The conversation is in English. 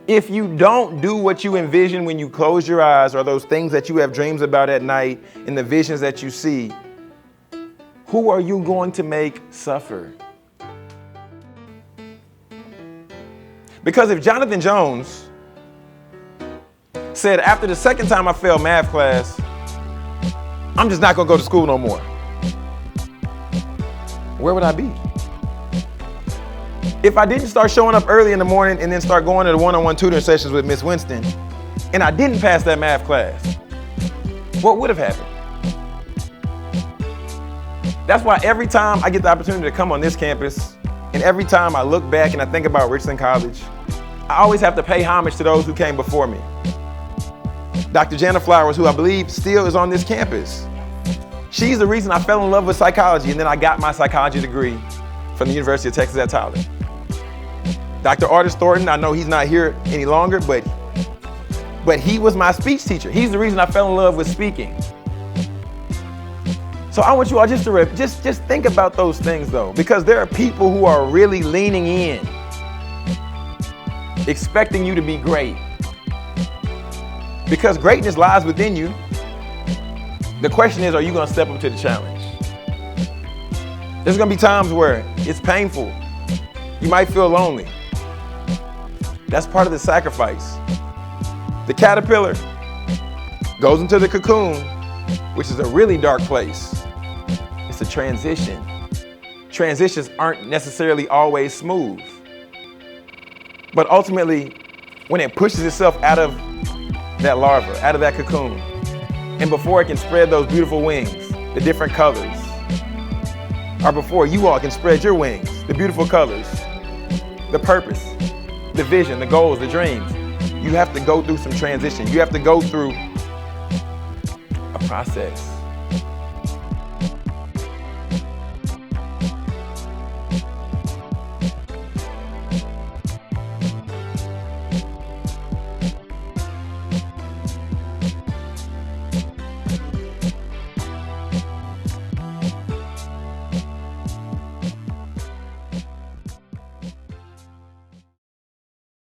If you don't do what you envision when you close your eyes, or those things that you have dreams about at night and the visions that you see, who are you going to make suffer? Because if Jonathan Jones said, after the second time I failed math class, I'm just not gonna go to school no more, where would I be? If I didn't start showing up early in the morning and then start going to the one-on-one tutoring sessions with Miss Winston, and I didn't pass that math class, what would have happened? That's why every time I get the opportunity to come on this campus, and every time I look back and I think about Richland College, I always have to pay homage to those who came before me. Dr. Jana Flowers, who I believe still is on this campus. She's the reason I fell in love with psychology, and then I got my psychology degree from the University of Texas at Tyler. Dr. Artis Thornton, I know he's not here any longer, but he was my speech teacher. He's the reason I fell in love with speaking. So I want you all just think about those things though, because there are people who are really leaning in, expecting you to be great. Because greatness lies within you. The question is, are you gonna step up to the challenge? There's gonna be times where it's painful. You might feel lonely. That's part of the sacrifice. The caterpillar goes into the cocoon, which is a really dark place. It's a transition. Transitions aren't necessarily always smooth. But ultimately, when it pushes itself out of that larva, out of that cocoon, and before it can spread those beautiful wings, the different colors, or before you all can spread your wings, the beautiful colors, the purpose, the vision, the goals, the dreams, you have to go through some transition. You have to go through a process.